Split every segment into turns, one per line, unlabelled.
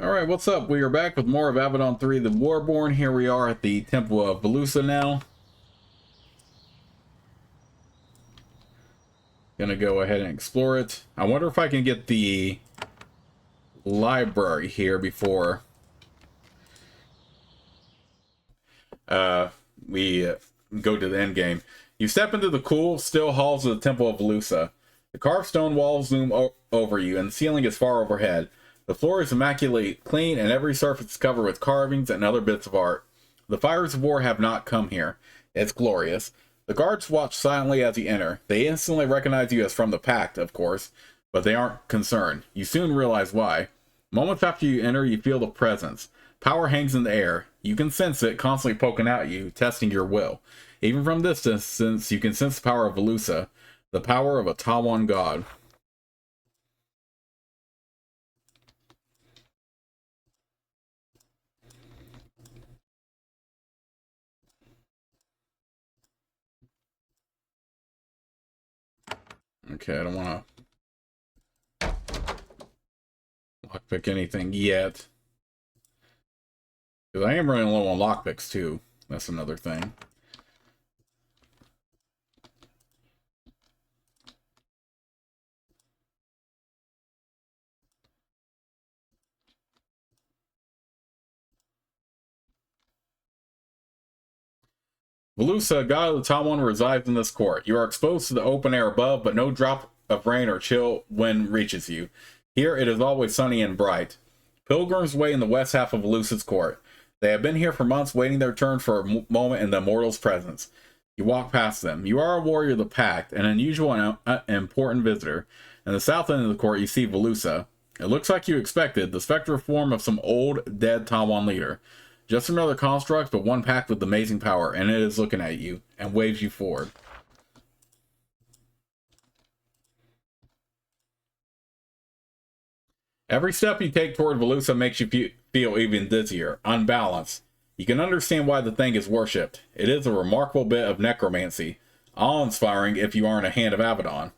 Alright, what's up? We are back with more of Avadon 3, the Warborn. Here we are at the Temple of Velusa now. Gonna go ahead and explore it. I wonder if I can get the library here before we go to the end game. You step into the cool, still halls of the Temple of Velusa. The carved stone walls loom over you, and the ceiling is far overhead. The floor is immaculately clean, and every surface is covered with carvings and other bits of art. The fires of war have not come here. It's glorious. The guards watch silently as you enter. They instantly recognize you as from the Pact, of course, but they aren't concerned. You soon realize why. Moments after you enter, you feel the presence. Power hangs in the air. You can sense it constantly poking at you, testing your will. Even from this distance, you can sense the power of Velusa, the power of a Tawan god. Okay, I don't want to lockpick anything yet. Because I am running low on lockpicks too. That's another thing. Velusa, god of the Tawan, resides in this court. You are exposed to the open air above, but no drop of rain or chill wind reaches you. Here it is always sunny and bright. Pilgrims wait in the west half of Velusa's court. They have been here for months, waiting their turn for a moment in the immortal's presence. You walk past them. You are a warrior of the Pact, an unusual and important visitor. In the south end of the court, you see Velusa. It looks like you expected, the spectral form of some old, dead Tawan leader. Just another construct, but one packed with amazing power, and it is looking at you, and waves you forward. Every step you take toward Velusa makes you feel even dizzier, unbalanced. You can understand why the thing is worshipped. It is a remarkable bit of necromancy, awe-inspiring if you aren't a hand of Avadon.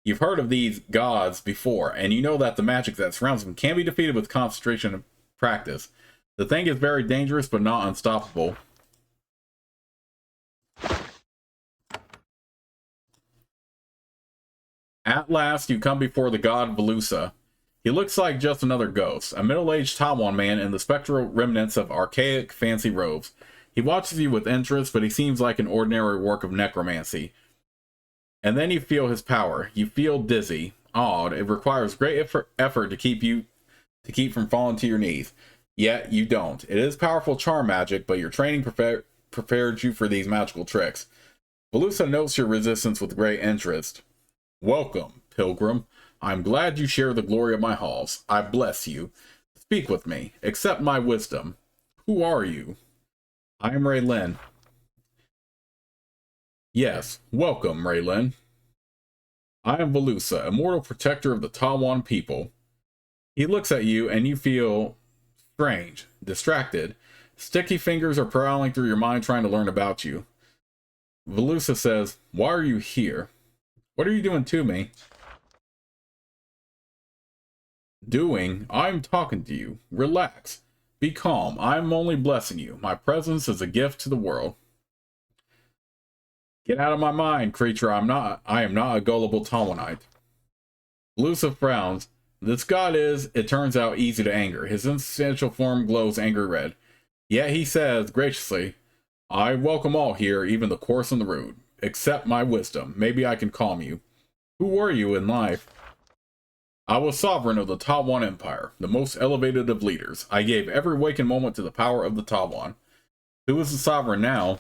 You've heard of these gods before, and you know that the magic that surrounds them can be defeated with concentration and practice. The thing is very dangerous, but not unstoppable. At last, you come before the god Velusa. He looks like just another ghost, a middle-aged Tawan man in the spectral remnants of archaic, fancy robes. He watches you with interest, but he seems like an ordinary work of necromancy. And then you feel his power. You feel dizzy, awed. It requires great effort to keep from falling to your knees. Yet you don't. It is powerful charm magic, but your training prepared you for these magical tricks. Velusa notes your resistance with great interest. Welcome, pilgrim. I'm glad you share the glory of my halls. I bless you. Speak with me. Accept my wisdom. Who are you? I am Raylin. Yes, welcome, Raylin. I am Velusa, immortal protector of the Tawan people. He looks at you, and you feel strange, distracted. Sticky fingers are prowling through your mind trying to learn about you. Velusa says, "Why are you here? What are you doing to me?" Doing? I'm talking to you. Relax. Be calm. I'm only blessing you. My presence is a gift to the world. Get out of my mind, creature. I am not a gullible Tawanite. Velusa frowns. This god is, it turns out, easy to anger. His insubstantial form glows angry red. Yet he says, graciously, I welcome all here, even the coarse and the rude. Accept my wisdom. Maybe I can calm you. Who were you in life? I was sovereign of the Tawan Empire, the most elevated of leaders. I gave every waking moment to the power of the Tawan. Who is the sovereign now?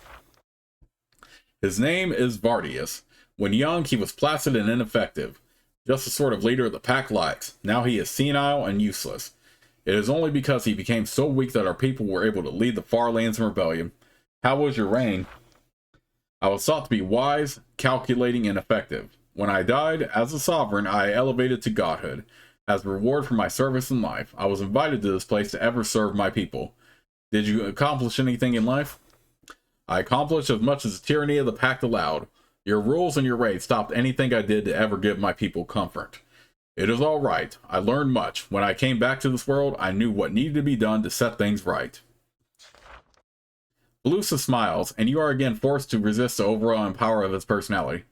His name is Vardius. When young, he was placid and ineffective. Just the sort of leader the pack likes. Now he is senile and useless. It is only because he became so weak that our people were able to lead the far lands in rebellion. How was your reign? I was thought to be wise, calculating, and effective. When I died, as a sovereign, I elevated to godhood. As a reward for my service in life, I was invited to this place to ever serve my people. Did you accomplish anything in life? I accomplished as much as the tyranny of the Pact allowed. Your rules and your raids stopped anything I did to ever give my people comfort. It is all right. I learned much. When I came back to this world, I knew what needed to be done to set things right. Velusa smiles, and you are again forced to resist the overwhelming power of his personality.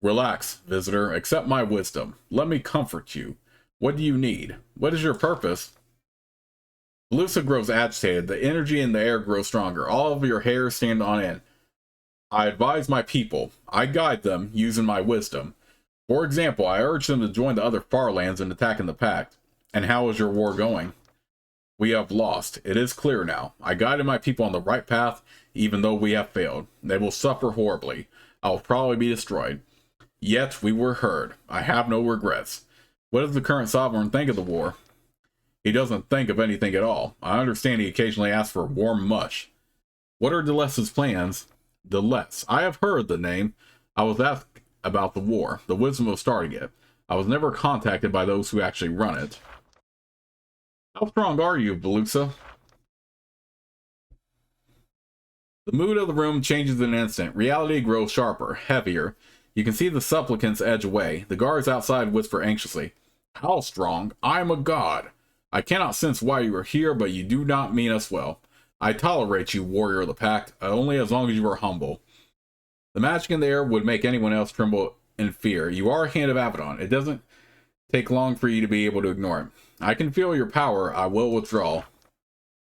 Relax, visitor. Accept my wisdom. Let me comfort you. What do you need? What is your purpose? Velusa grows agitated. The energy in the air grows stronger. All of your hairs stand on end. I advise my people. I guide them using my wisdom. For example, I urge them to join the other Farlands in attacking the Pact. And how is your war going? We have lost. It is clear now. I guided my people on the right path, even though we have failed. They will suffer horribly. I will probably be destroyed. Yet we were heard. I have no regrets. What does the current sovereign think of the war? He doesn't think of anything at all. I understand he occasionally asks for warm mush. What are Deles's plans? Deles. I have heard the name. I was asked about the war, the wisdom of starting it. I was never contacted by those who actually run it. How strong are you, Velusa? The mood of the room changes in an instant. Reality grows sharper, heavier. You can see the supplicants edge away. The guards outside whisper anxiously. How strong? I am a god. I cannot sense why you are here, but you do not mean us well. I tolerate you, warrior of the Pact, only as long as you are humble. The magic in the air would make anyone else tremble in fear. You are a hand of Avadon. It doesn't take long for you to be able to ignore it. I can feel your power. I will withdraw.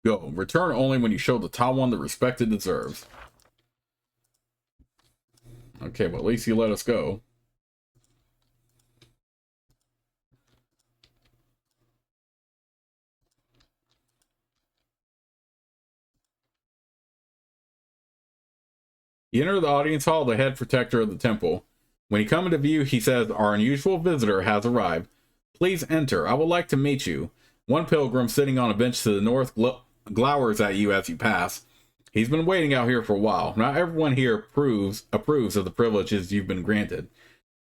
Go. Return only when you show the Tawan the respect it deserves. Okay, but at least you let us go. You enter the audience hall, the head protector of the temple. When you come into view, he says, our unusual visitor has arrived. Please enter. I would like to meet you. One pilgrim sitting on a bench to the north glowers at you as you pass. He's been waiting out here for a while. Not everyone here approves of the privileges you've been granted.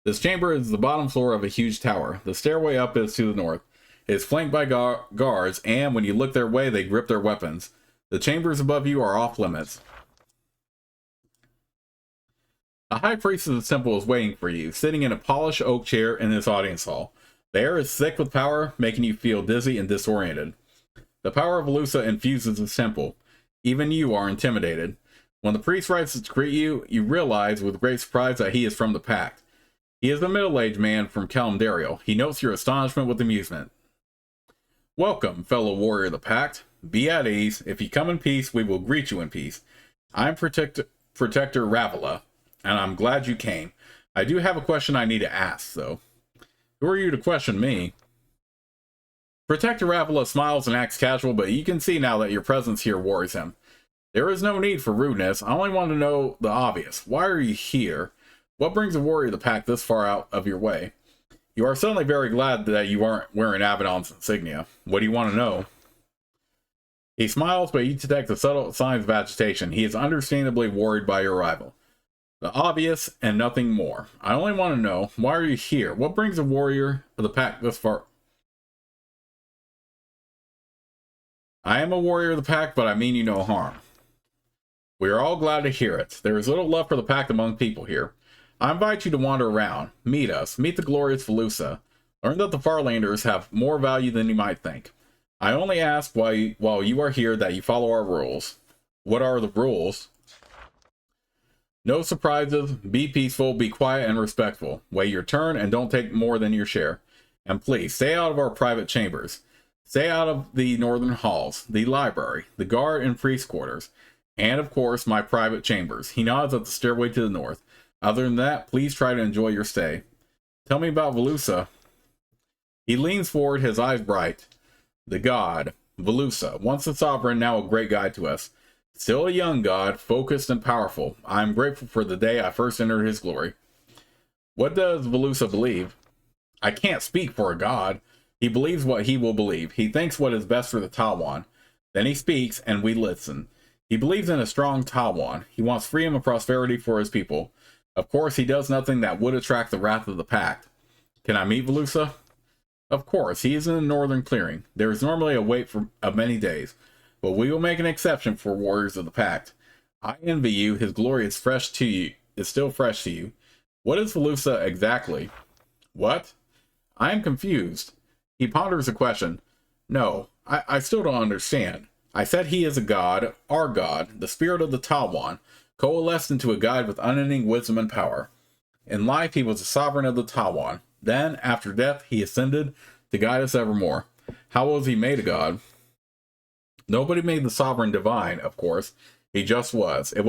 This chamber is the bottom floor of a huge tower. The stairway up is to the north. It is flanked by guards, and when you look their way, they grip their weapons. The chambers above you are off limits. The high priest of the temple is waiting for you, sitting in a polished oak chair in this audience hall. The air is thick with power, making you feel dizzy and disoriented. The power of Velusa infuses the temple. Even you are intimidated. When the priest rises to greet you, you realize with great surprise that he is from the Pact. He is a middle-aged man from Kalimdariel. He notes your astonishment with amusement. Welcome, fellow warrior of the Pact. Be at ease. If you come in peace, we will greet you in peace. I'm Protector Ravela, and I'm glad you came. I do have a question I need to ask, though. Who are you to question me? Protector Ravela smiles and acts casual, but you can see now that your presence here worries him. There is no need for rudeness. I only want to know the obvious. Why are you here? What brings a warrior of the Pact this far out of your way? You are suddenly very glad that you aren't wearing Avadon's insignia. What do you want to know? He smiles, but you detect the subtle signs of agitation. He is understandably worried by your arrival. The obvious and nothing more. I only want to know, why are you here? What brings a warrior of the Pact this far? I am a warrior of the Pact, but I mean you no harm. We are all glad to hear it. There is little love for the Pact among people here. I invite you to wander around. Meet us. Meet the glorious Velusa. Learn that the Farlanders have more value than you might think. I only ask while you are here that you follow our rules. What are the rules? No surprises. Be peaceful. Be quiet and respectful. Wait your turn and don't take more than your share. And please, stay out of our private chambers. Stay out of the northern halls, the library, the guard and priest quarters, and of course, my private chambers. He nods at the stairway to the north. Other than that, please try to enjoy your stay. Tell me about Velusa. He leans forward, his eyes bright. The god, Velusa, once a sovereign, now a great guide to us. Still a young god, focused and powerful. I am grateful for the day I first entered his glory. What does Velusa believe? I can't speak for a god. He believes what he will believe. He thinks what is best for the Tawan. Then he speaks, and we listen. He believes in a strong Tawan. He wants freedom and prosperity for his people. Of course, he does nothing that would attract the wrath of the Pact. Can I meet Velusa? Of course, he is in the northern clearing. There is normally a wait of many days, but we will make an exception for warriors of the Pact. I envy you. His glory is fresh to you. Is still fresh to you. What is Velusa exactly? What? I am confused. He ponders a question. No, I still don't understand. I said he is a god, our god, the spirit of the Tawan, coalesced into a god with unending wisdom and power. In life, he was the sovereign of the Tawan. Then, after death, he ascended to guide us evermore. How was he made a god? Nobody made the sovereign divine, of course. He just was. It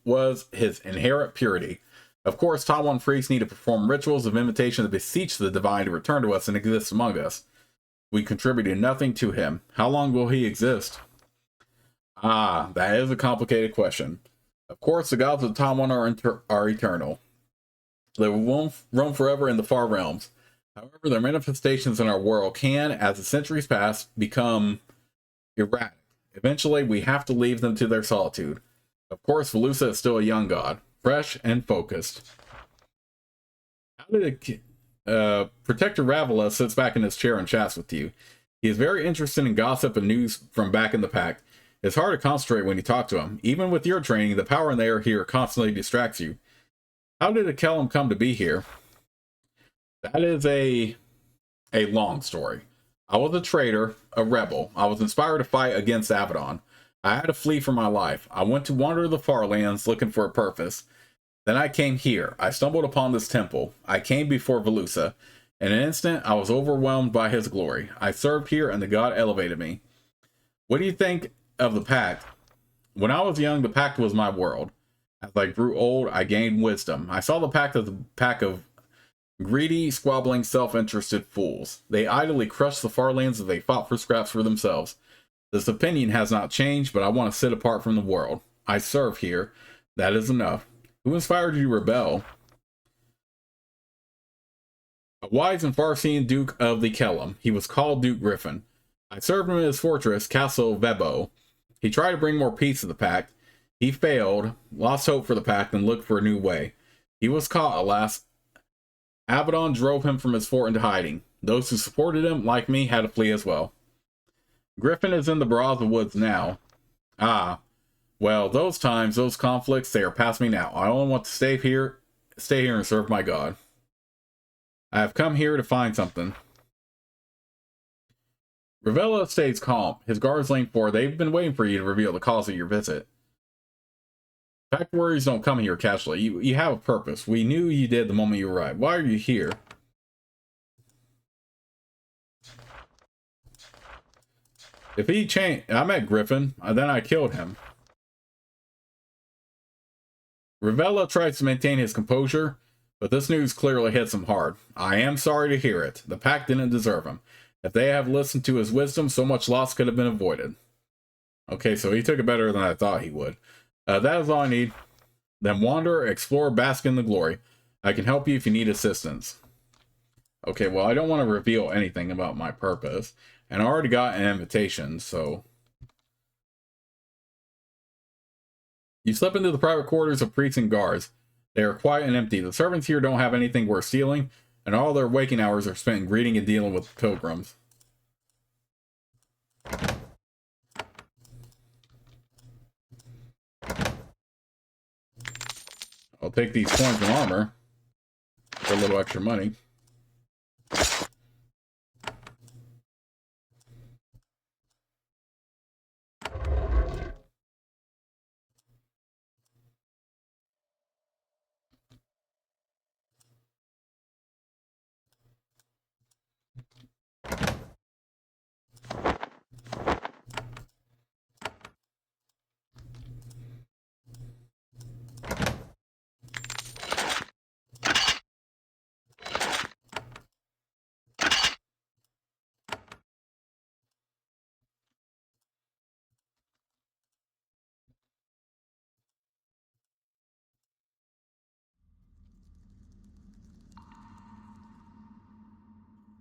was his inherent purity. Of course, Tawan priests need to perform rituals of invitation to beseech the divine to return to us and exist among us. We contributed nothing to him. How long will he exist? Ah, that is a complicated question. Of course, the gods of Tawan are eternal. They will roam forever in the far realms. However, their manifestations in our world can, as the centuries pass, become erratic. Eventually, we have to leave them to their solitude. Of course, Velusa is still a young god, fresh and focused. How did Protector Ravela sits back in his chair and chats with you. He is very interested in gossip and news from back in the pack. It's hard to concentrate when you talk to him. Even with your training, the power in the air here constantly distracts you. How did Akellam come to be here? That is a long story. I was a traitor, a rebel. I was inspired to fight against Avadon. I had to flee for my life. I went to wander the far lands looking for a purpose. Then I came here. I stumbled upon this temple. I came before Velusa. In an instant, I was overwhelmed by his glory. I served here and the god elevated me. What do you think of the pact? When I was young, the pact was my world. As I grew old, I gained wisdom. I saw the pact as a pack of greedy, squabbling, self-interested fools. They idly crushed the far lands as they fought for scraps for themselves. This opinion has not changed, but I want to sit apart from the world. I serve here. That is enough. Who inspired you to rebel? A wise and far-seeing Duke of the Kellum. He was called Duke Griffin. I served him in his fortress, Castle Vebo. He tried to bring more peace to the pact. He failed, lost hope for the pact, and looked for a new way. He was caught, alas. Avadon drove him from his fort into hiding. Those who supported him, like me, had to flee as well. Griffin is in the Baraza Woods now. Ah, well, those times, those conflicts, they are past me now. I only want to stay here and serve my god. I have come here to find something. Ravela stays calm. His guards lean forward. They've been waiting for you to reveal the cause of your visit. Pact warriors don't come here casually. You have a purpose. We knew you did the moment you arrived. Why are you here? If he changed, I met Griffin, and then I killed him. Ravela tries to maintain his composure, but this news clearly hits him hard. I am sorry to hear it. The pack didn't deserve him. If they have listened to his wisdom, so much loss could have been avoided. Okay, so he took it better than I thought he would. That is all I need. Then wander, explore, bask in the glory. I can help you if you need assistance. Okay, well, I don't want to reveal anything about my purpose. And I already got an invitation, so... You slip into the private quarters of priests and guards. They are quiet and empty. The servants here don't have anything worth stealing, and all their waking hours are spent greeting and dealing with pilgrims. I'll take these coins and armor for a little extra money.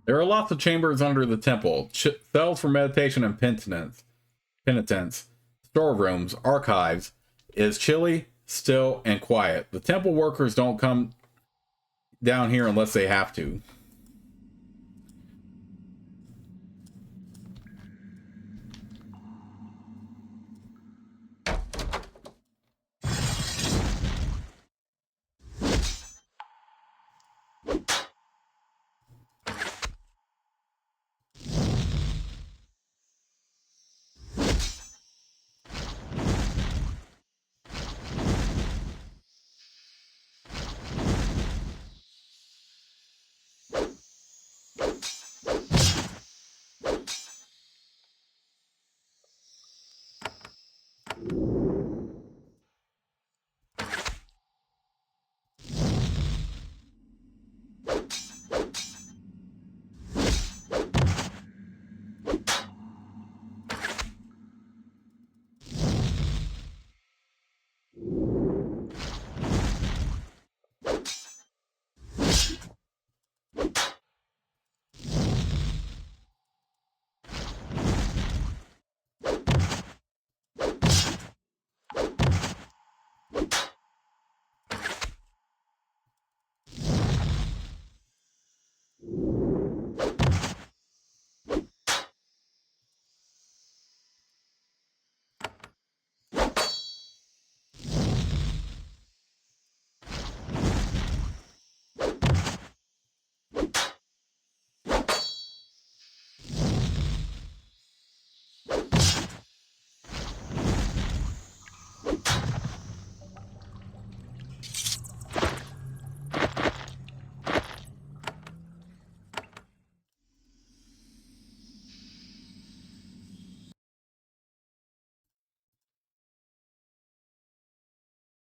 There are lots of chambers under the temple, cells for meditation and penitence, storerooms, archives. It is chilly, still, and quiet. The temple workers don't come down here unless they have to.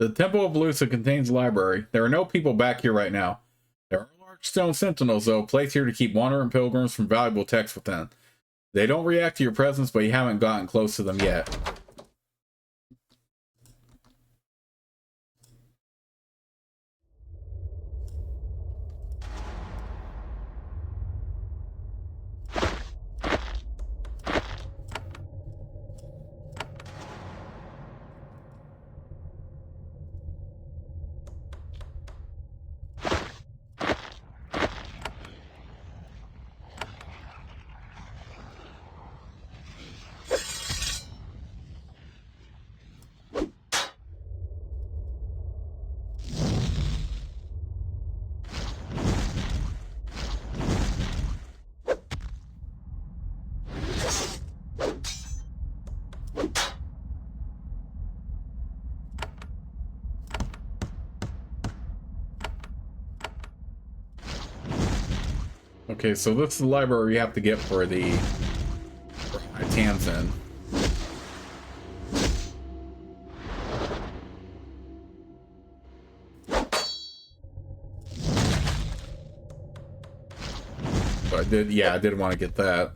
The Temple of Velusa contains a library. There are no people back here right now. There are large stone sentinels, though, placed here to keep wandering pilgrims from valuable texts within. They don't react to your presence, but you haven't gotten close to them yet. Okay, so this is the library you have to get for the Tamsin. So I did want to get that.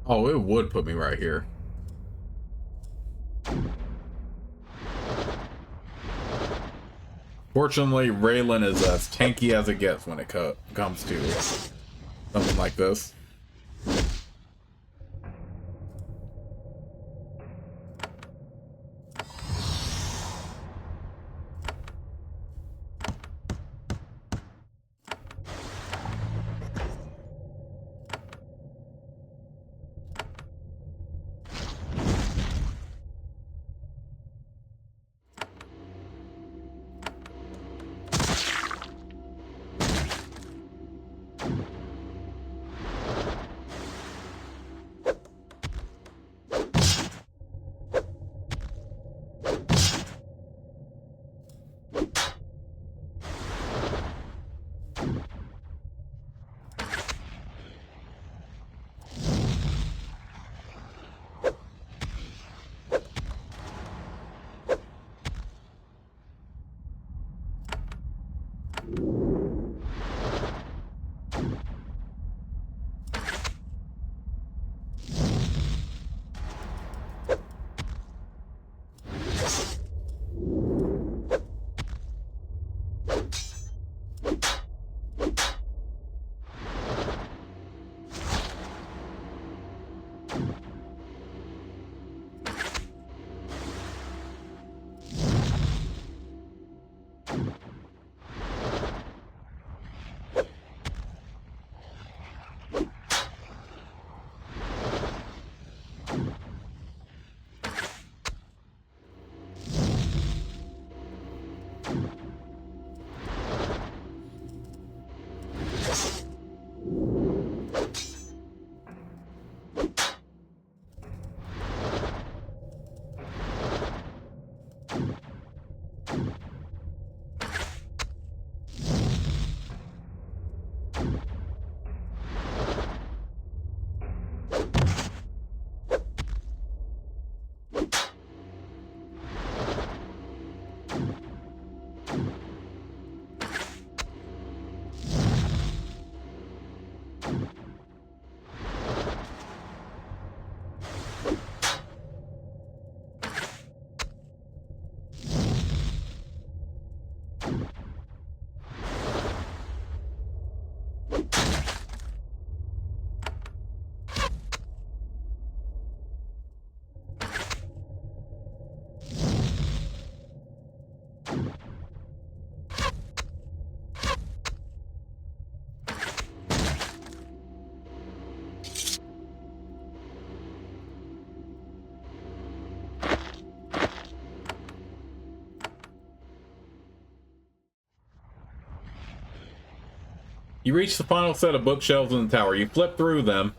Oh, it would put me right here. Fortunately, Raylan is as tanky as it gets when it comes to something like this. You reach the final set of bookshelves in the tower. You flip through them,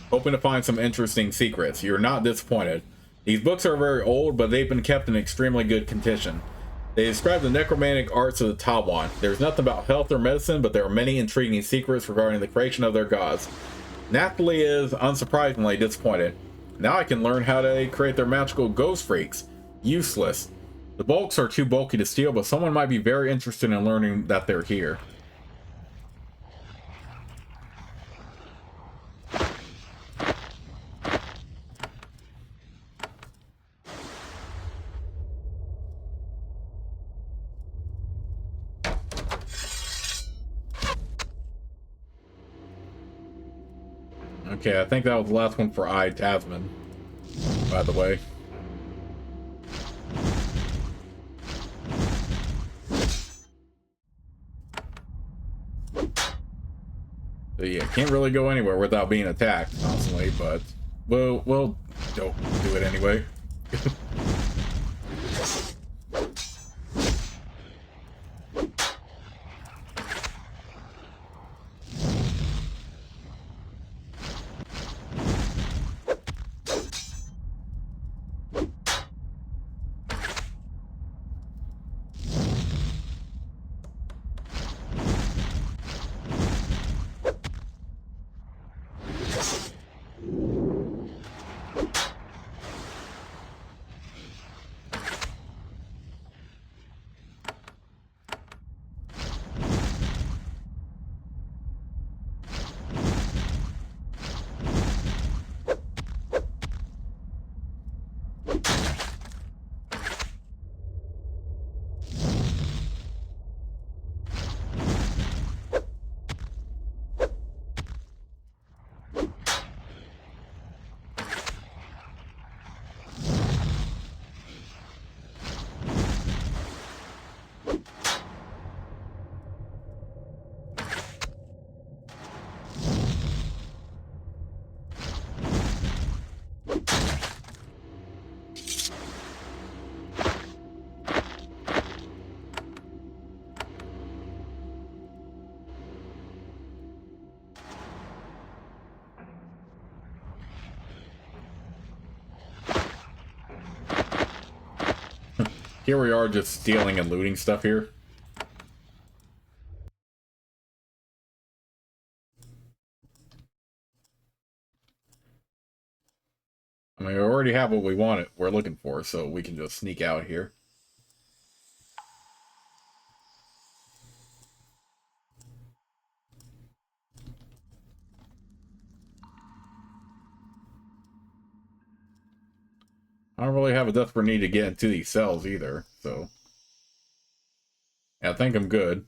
hoping to find some interesting secrets. You're not disappointed. These books are very old, but they've been kept in extremely good condition. They describe the necromantic arts of the Tawan. There's nothing about health or medicine, but there are many intriguing secrets regarding the creation of their gods. Naphtali is, unsurprisingly, disappointed. Now I can learn how to create their magical ghost freaks. Useless. The bulks are too bulky to steal, but someone might be very interested in learning that they're here. Okay, I think that was the last one for Tasman, by the way. So yeah, can't really go anywhere without being attacked constantly, but we'll do it anyway. Here we are just stealing and looting stuff here. I mean, we already have what we're looking for, so we can just sneak out here. I don't really have a desperate need to get into these cells either, so yeah, I think I'm good.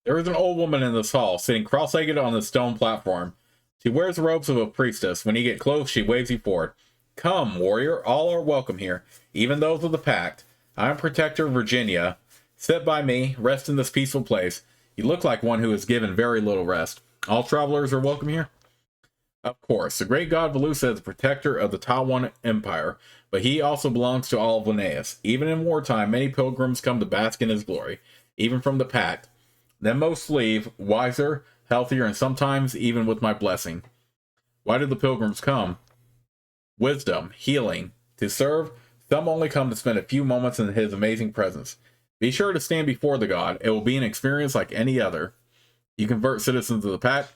There is an old woman in this hall, sitting cross-legged on the stone platform. She wears the robes of a priestess. When you get close, she waves you forward. Come, warrior, all are welcome here, even those of the pact. I am Protector Virginia. Sit by me, rest in this peaceful place. You look like one who has given very little rest. All travelers are welcome here? Of course, the great god Velusa is the protector of the Tawan Empire, but he also belongs to all of Linnaeus. Even in wartime, many pilgrims come to bask in his glory, even from the pact. Then most leave, wiser, healthier, and sometimes even with my blessing. Why do the pilgrims come? Wisdom, healing. To serve, some only come to spend a few moments in his amazing presence. Be sure to stand before the god. It will be an experience like any other. You convert citizens of the pact.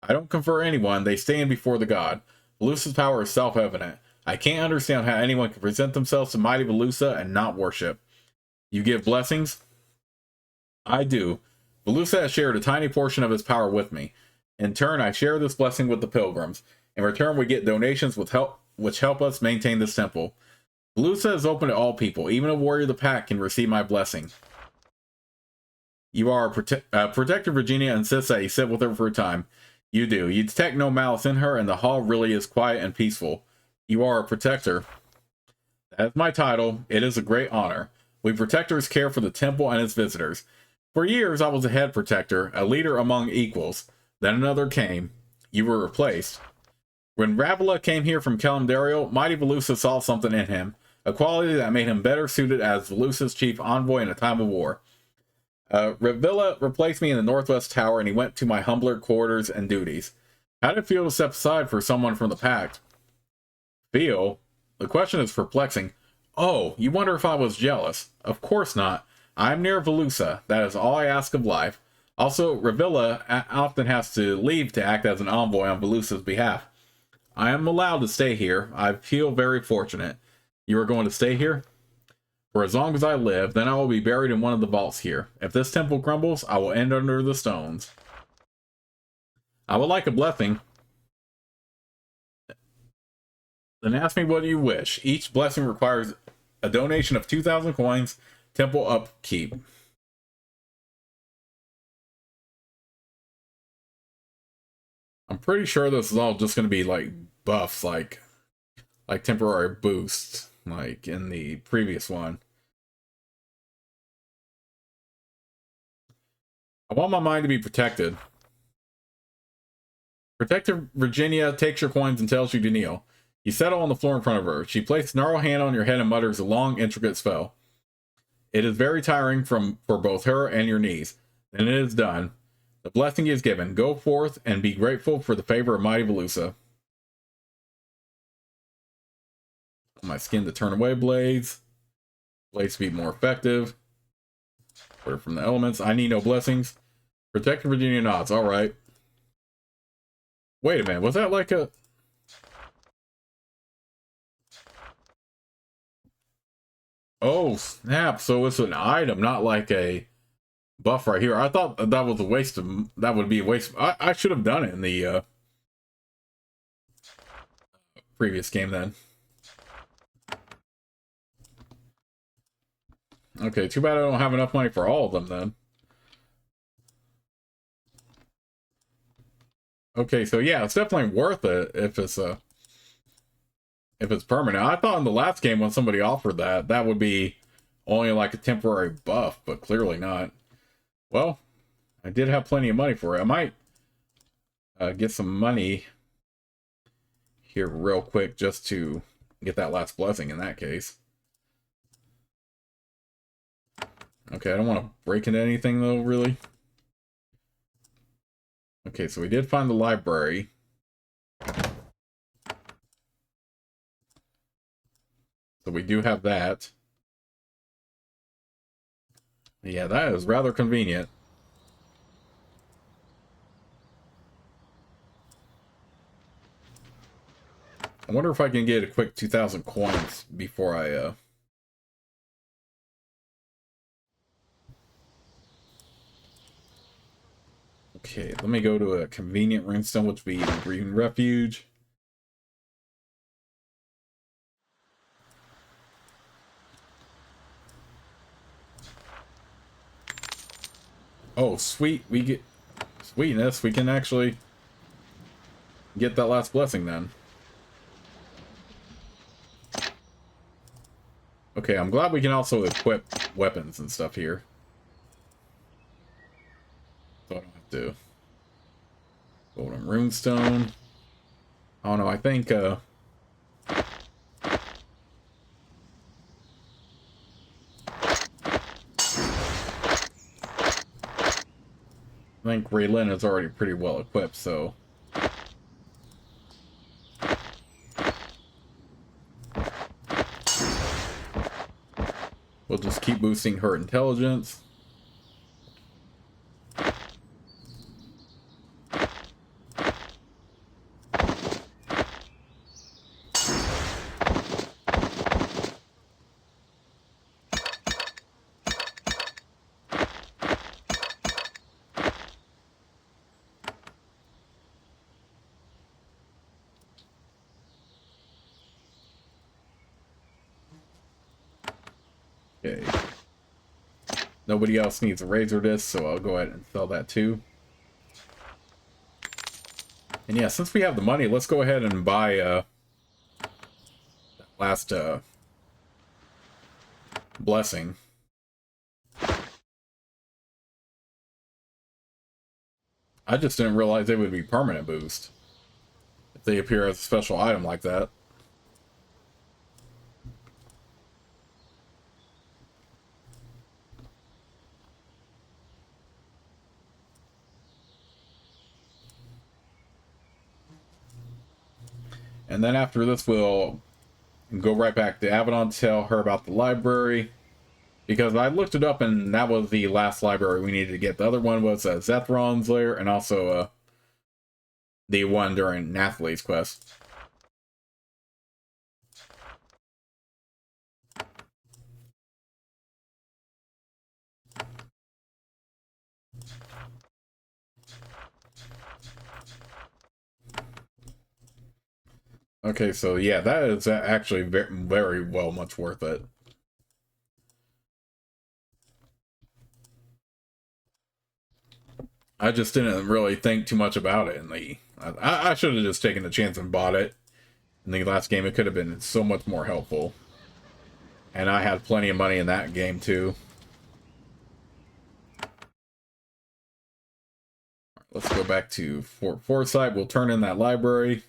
I don't convert anyone, they stand before the god. Velusa's power is self-evident. I can't understand how anyone can present themselves to mighty Velusa and not worship. You give blessings? I do. Velusa has shared a tiny portion of his power with me. In turn, I share this blessing with the pilgrims. In return, we get donations with help which help us maintain this temple. Velusa is open to all people. Even a warrior of the pack can receive my blessing. You are Protector Virginia insists that you sit with her for a time. You do. You detect no malice in her, and the hall really is quiet and peaceful. You are a protector. That is my title. It is a great honor. We protectors care for the temple and its visitors. For years, I was a head protector, a leader among equals. Then another came. You were replaced. When Ravila came here from Kalimdario, Mighty Velusa saw something in him, a quality that made him better suited as Velusa's chief envoy in a time of war. Ravila replaced me in the Northwest Tower, and he went to my humbler quarters and duties. How did it feel to step aside for someone from the pact? Feel? The question is perplexing. Oh, you wonder if I was jealous. Of course not. I am near Velusa. That is all I ask of life. Also, Ravila often has to leave to act as an envoy on Velusa's behalf. I am allowed to stay here. I feel very fortunate. You are going to stay here? For as long as I live, then I will be buried in one of the vaults here. If this temple crumbles, I will end under the stones. I would like a blessing. Then ask me what you wish. Each blessing requires a donation of 2,000 coins, temple upkeep. I'm pretty sure this is all just going to be like buffs, like temporary boosts, like in the previous one. I want my mind to be protected. Protector Virginia takes your coins and tells you to kneel. You settle on the floor in front of her. She places a gnarled hand on your head and mutters a long, intricate spell. It is very tiring for both her and your knees. Then it is done. The blessing is given. Go forth and be grateful for the favor of mighty Velusa. My skin to turn away blades. Blades to be more effective. Order from the elements. I need no blessings. Protector Virginia nods. Alright. Wait a minute. Was that like a... Oh, snap. So it's an item, not like a buff right here. I thought that was a waste of... That would be a waste. I should have done it in the previous game then. Okay, too bad I don't have enough money for all of them then. Okay, so yeah, it's definitely worth it if it's permanent. I thought in the last game when somebody offered that would be only like a temporary buff, but clearly not. Well, I did have plenty of money for it. I might get some money here real quick just to get that last blessing in that case. Okay, I don't want to break into anything though, really. Okay, so we did find the library. So we do have that. Yeah, that is rather convenient. I wonder if I can get a quick 2,000 coins before I Okay, let me go to a convenient runestone, which would be Green Refuge. Oh, sweet. We get... Sweetness. We can actually get that last blessing then. Okay, I'm glad we can also equip weapons and stuff here. So I don't have to... Golden Runestone. I don't know, I think, Raylin is already pretty well equipped, so... We'll just keep boosting her intelligence. Okay. Nobody else needs a razor disc, so I'll go ahead and sell that too. And yeah, since we have the money, let's go ahead and buy that last blessing. I just didn't realize they would be permanent boost if they appear as a special item like that. And then after this, we'll go right back to Avadon, tell her about the library. Because I looked it up and that was the last library we needed to get. The other one was Zethron's lair and also the one during Nathalie's quest. Okay, so yeah, that is actually very, very well much worth it. I just didn't really think too much about it in the... I should have just taken the chance and bought it. In the last game, it could have been so much more helpful. And I had plenty of money in that game, too. Let's go back to Fort Forsyth. We'll turn in that library.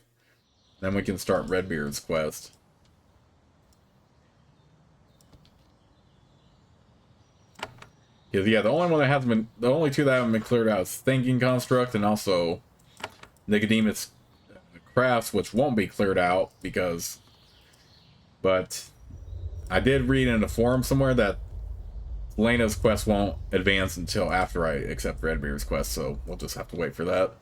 Then we can start Redbeard's quest. Because, yeah, the only one that hasn't been... The only two that haven't been cleared out is Thinking Construct and also Nicodemus Crafts, which won't be cleared out because... But I did read in a forum somewhere that Lena's quest won't advance until after I accept Redbeard's quest, so we'll just have to wait for that.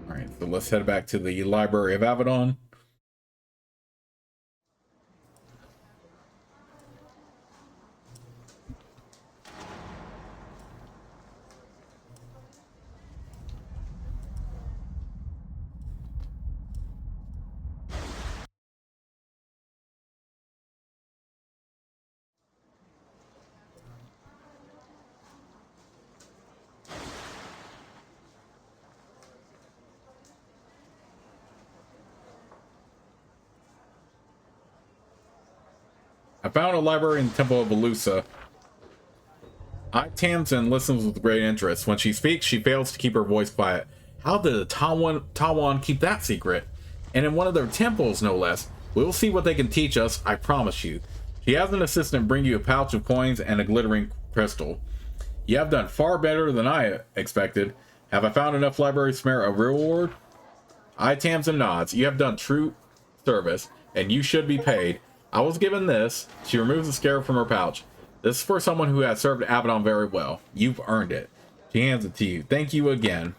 Alright, so let's head back to the Library of Avadon. I found a library in the Temple of Velusa. Tamsin listens with great interest. When she speaks, she fails to keep her voice quiet. How did the Tawan keep that secret? And in one of their temples, no less. We'll see what they can teach us, I promise you. She has an assistant bring you a pouch of coins and a glittering crystal. You have done far better than I expected. Have I found enough libraries to merit a reward? Tamsin nods. You have done true service, and you should be paid. I was given this. She removes the scarab from her pouch. This is for someone who has served Avadon very well. You've earned it. She hands it to you. Thank you again.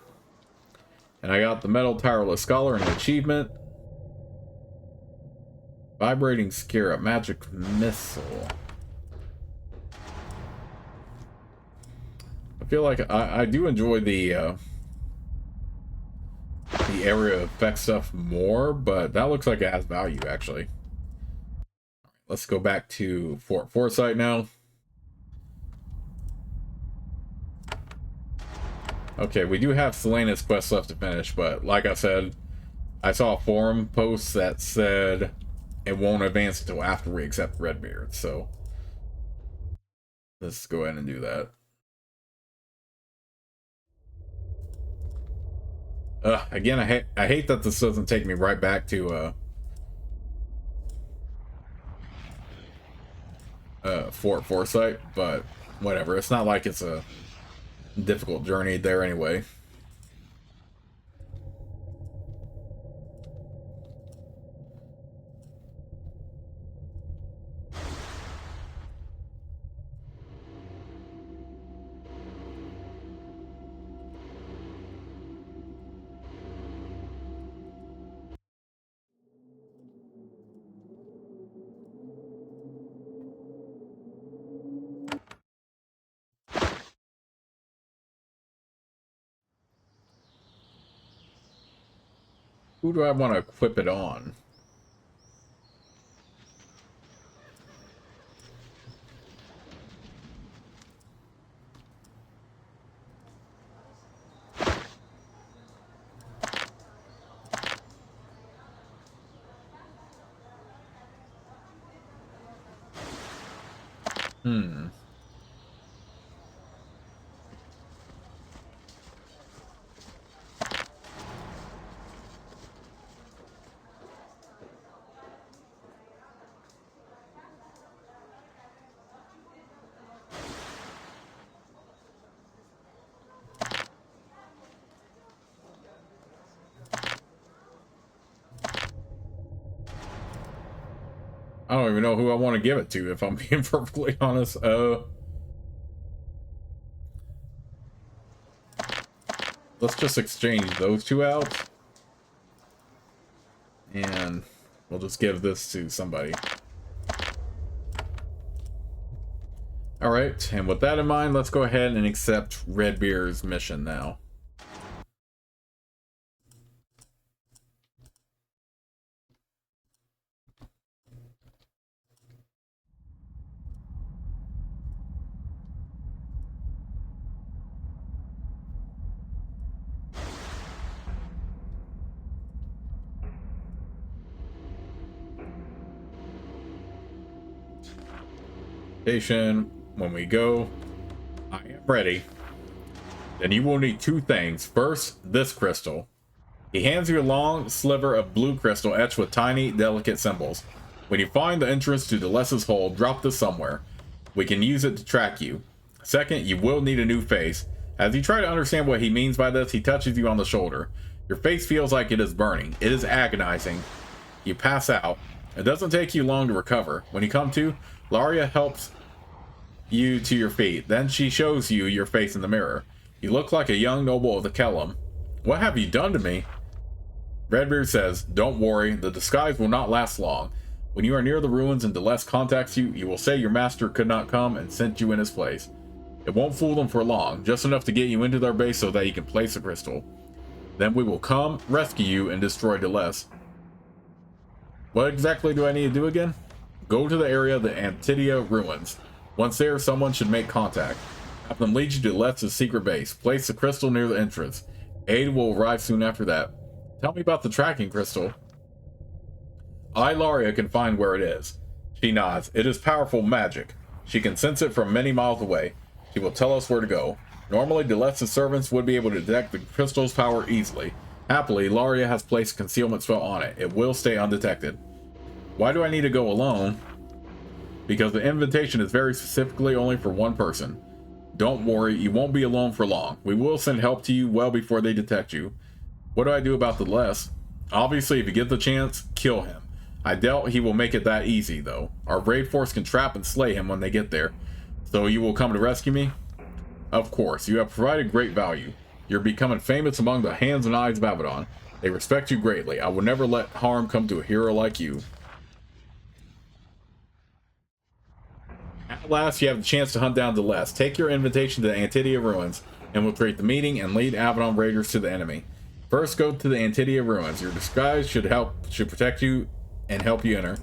And I got the Metal Tireless Scholar and achievement. Vibrating Scarab. Magic Missile. I feel like I do enjoy the area effect stuff more, but that looks like it has value, actually. Let's go back to Fort Forsyth now. Okay, we do have Selena's quest left to finish, but like I said, I saw a forum post that said it won't advance until after we accept Redbeard, so let's go ahead and do that. Again, I hate that this doesn't take me right back to Fort Forsyth, but whatever. It's not like it's a difficult journey there anyway. Who do I want to equip it on? Hmm. I don't even know who I want to give it to, if I'm being perfectly honest. Let's just exchange those two out. And we'll just give this to somebody. Alright, and with that in mind, let's go ahead and accept Redbeard's mission now. Station, when we go, I am ready. Then you will need two things. First, this crystal. He hands you a long sliver of blue crystal etched with tiny, delicate symbols. When you find the entrance to Delessa's hole, drop this somewhere. We can use it to track you. Second, you will need a new face. As you try to understand what he means by this, he touches you on the shoulder. Your face feels like it is burning. It is agonizing. You pass out. It doesn't take you long to recover. When you come to, Laria helps you to your feet. Then she shows you your face in the mirror. You look like a young noble of the Kellum. What have you done to me? Redbeard says, don't worry, the disguise will not last long. When you are near the ruins and Delesse contacts you, you will say your master could not come and sent you in his place. It won't fool them for long, just enough to get you into their base so that you can place the crystal. Then we will come, rescue you, and destroy Delesse. What exactly do I need to do again? Go to the area of the Antidia ruins. Once there, someone should make contact. Have them lead you to Delesse's secret base. Place the crystal near the entrance. Aid will arrive soon after that. Tell me about the tracking crystal. I, Laria, can find where it is. She nods. It is powerful magic. She can sense it from many miles away. She will tell us where to go. Normally, Delesse's servants would be able to detect the crystal's power easily. Happily, Laria has placed a concealment spell on it. It will stay undetected. Why do I need to go alone? Because the invitation is very specifically only for one person. Don't worry, you won't be alone for long. We will send help to you well before they detect you. What do I do about Delesse? Obviously, if you get the chance, kill him. I doubt he will make it that easy, though. Our brave force can trap and slay him when they get there. So you will come to rescue me? Of course, you have provided great value. You're becoming famous among the hands and eyes of Avadon. They respect you greatly. I will never let harm come to a hero like you. At last, you have the chance to hunt down Delesse. Take your invitation to the Antidia ruins, infiltrate the meeting, and lead Avadon raiders to the enemy. First, go to the Antidia ruins. Your disguise should protect you and help you enter.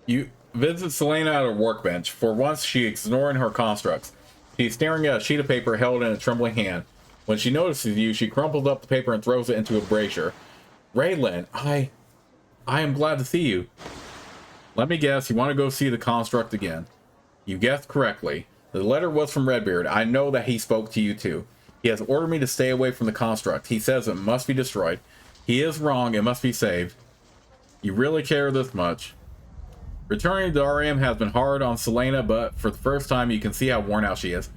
You visit Selena at her workbench. For once, she is ignoring her constructs. She's staring at a sheet of paper held in a trembling hand. When she notices you, she crumples up the paper and throws it into a brazier. Raylan, I am glad to see you. Let me guess, you want to go see the construct again. You guessed correctly. The letter was from Redbeard. I know that he spoke to you too. He has ordered me to stay away from the construct. He says it must be destroyed. He is wrong. It must be saved. You really care this much. Returning to Darium has been hard on Selena, but for the first time you can see how worn out she is.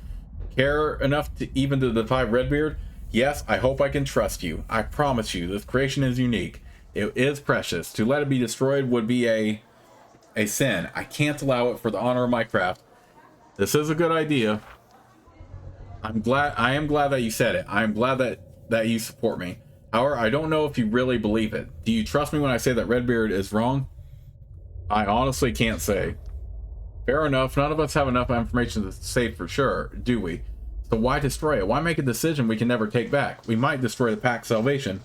Care enough to even to defy Redbeard? Yes, I hope I can trust you. I promise you, this creation is unique. It is precious. To let it be destroyed would be a sin. I can't allow it for the honor of my craft. This is a good idea. I am glad that you said it. I am glad that you support me. However, I don't know if you really believe it. Do you trust me when I say that Redbeard is wrong? I honestly can't say. Fair enough. None of us have enough information to say for sure, do we? So why destroy it? Why make a decision we can never take back? We might destroy the Pack's salvation.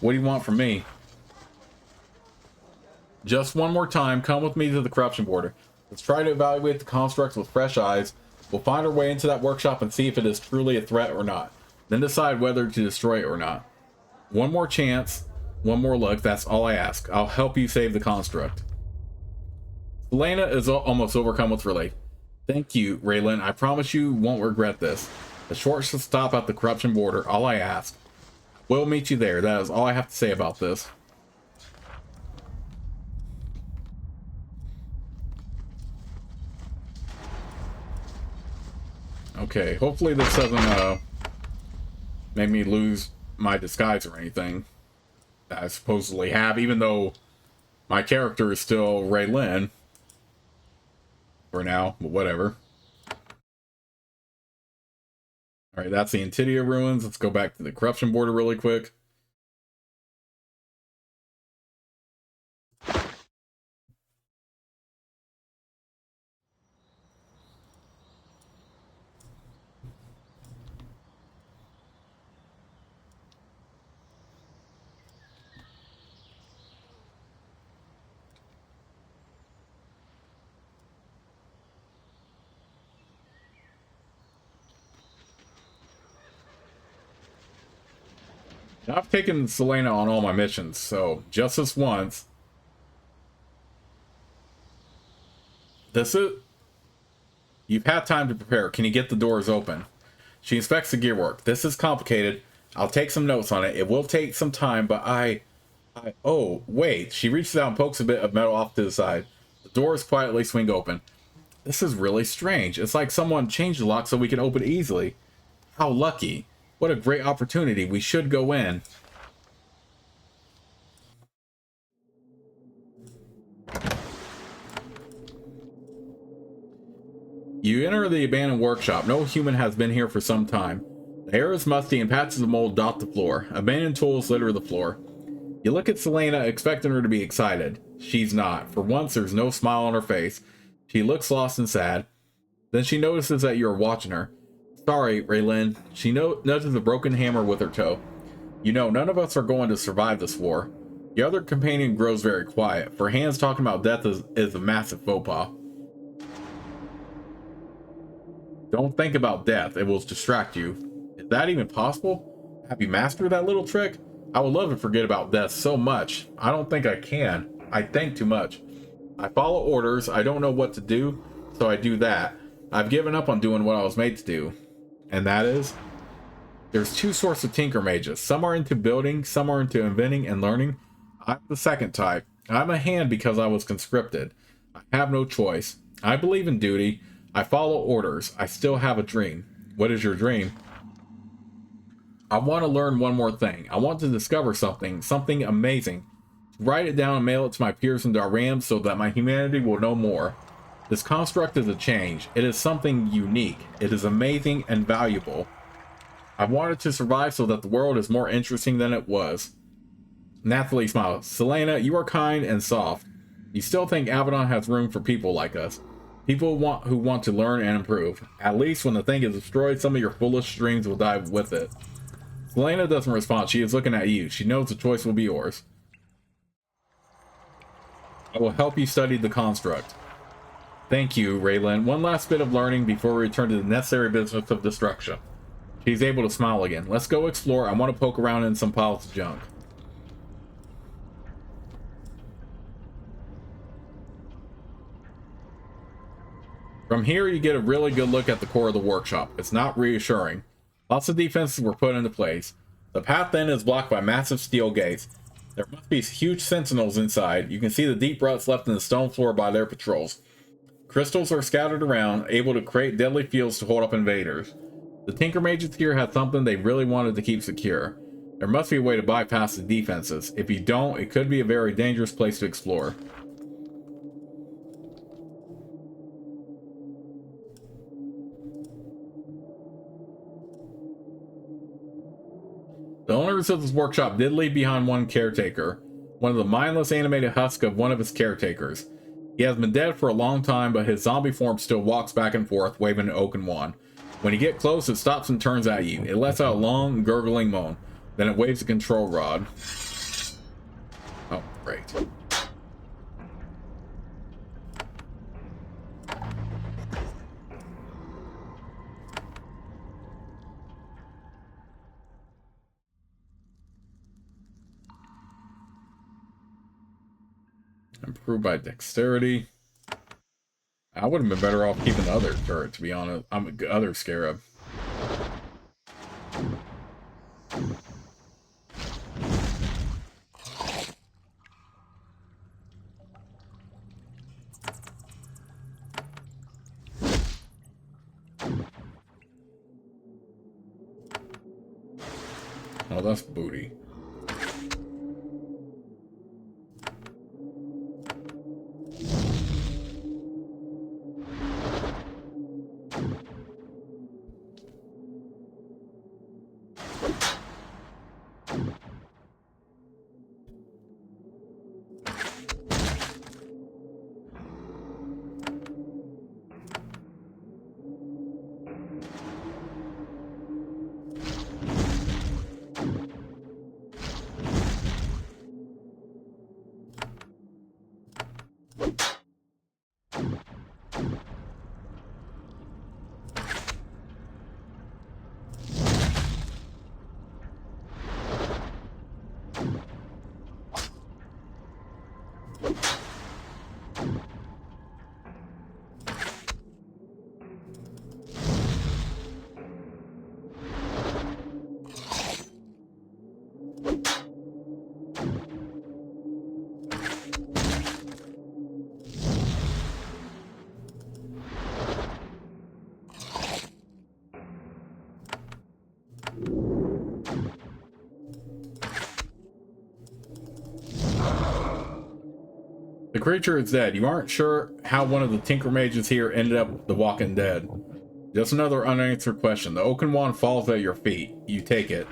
What do you want from me? Just one more time, come with me to the corruption border. Let's try to evaluate the constructs with fresh eyes. We'll find our way into that workshop and see if it is truly a threat or not. Then decide whether to destroy it or not. One more chance, one more look, that's all I ask. I'll help you save the construct. Selena is almost overcome with relief. Thank you, Raylan. I promise you won't regret this. The short should stop at the corruption border, all I ask. We'll meet you there. That is all I have to say about this. Okay, hopefully this doesn't make me lose my disguise or anything that I supposedly have, even though my character is still Raylan for now, but whatever. Alright, that's the Antidia ruins. Let's go back to the corruption border really quick. Now, I've taken Selena on all my missions, so just this once. This is... You've had time to prepare. Can you get the doors open? She inspects the gearwork. This is complicated. I'll take some notes on it. It will take some time, but oh, wait. She reaches out and pokes a bit of metal off to the side. The doors quietly swing open. This is really strange. It's like someone changed the lock so we can open it easily. How lucky. What a great opportunity. We should go in. You enter the abandoned workshop. No human has been here for some time. The air is musty and patches of mold dot the floor. Abandoned tools litter the floor. You look at Selena, expecting her to be excited. She's not. For once, there's no smile on her face. She looks lost and sad. Then she notices that you're watching her. Sorry, Raylan. She nudges a broken hammer with her toe. You know, none of us are going to survive this war. The other companion grows very quiet. For hands talking about death is a massive faux pas. Don't think about death. It will distract you. Is that even possible? Have you mastered that little trick? I would love to forget about death so much. I don't think I can. I think too much. I follow orders. I don't know what to do, so I do that. I've given up on doing what I was made to do. And that is? There's two sorts of tinker mages. Some are into building, some are into inventing and learning. I'm the second type. I'm a hand because I was conscripted. I have no choice. I believe in duty. I follow orders. I still have a dream. What is your dream? I want to learn one more thing. I want to discover something amazing. Write it down and mail it to my peers in Darram so that my humanity will know more. This construct is a change. It is something unique. It is amazing and valuable. I want it to survive so that the world is more interesting than it was. Nathalie smiles. Selena, you are kind and soft. You still think Avadon has room for people like us. People who want to learn and improve. At least when the thing is destroyed, some of your foolish dreams will die with it. Selena doesn't respond. She is looking at you. She knows the choice will be yours. I will help you study the construct. Thank you, Raylan. One last bit of learning before we return to the necessary business of destruction. She's able to smile again. Let's go explore. I want to poke around in some piles of junk. From here, you get a really good look at the core of the workshop. It's not reassuring. Lots of defenses were put into place. The path then is blocked by massive steel gates. There must be huge sentinels inside. You can see the deep ruts left in the stone floor by their patrols. Crystals are scattered around, able to create deadly fields to hold up invaders. The Tinker Mages here had something they really wanted to keep secure. There must be a way to bypass the defenses. If you don't, it could be a very dangerous place to explore. The owners of this workshop did leave behind one caretaker, one of the mindless animated husk of one of his caretakers. He has been dead for a long time, but his zombie form still walks back and forth, waving an oaken wand. When you get close, it stops and turns at you. It lets out a long, gurgling moan. Then it waves a control rod. Oh, great. Improved by dexterity. I would have been better off keeping the other turret, to be honest. Other scarab. Oh, that's booty. The creature is dead. You aren't sure how one of the Tinker Mages here ended up the Walking Dead. Just another unanswered question. The oaken wand falls at your feet. You take it.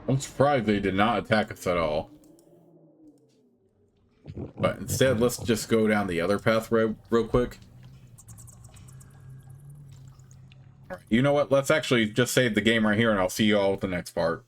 I'm surprised they did not attack us at all. But instead, let's just go down the other path real quick. You know what? Let's actually just save the game right here, and I'll see you all with the next part.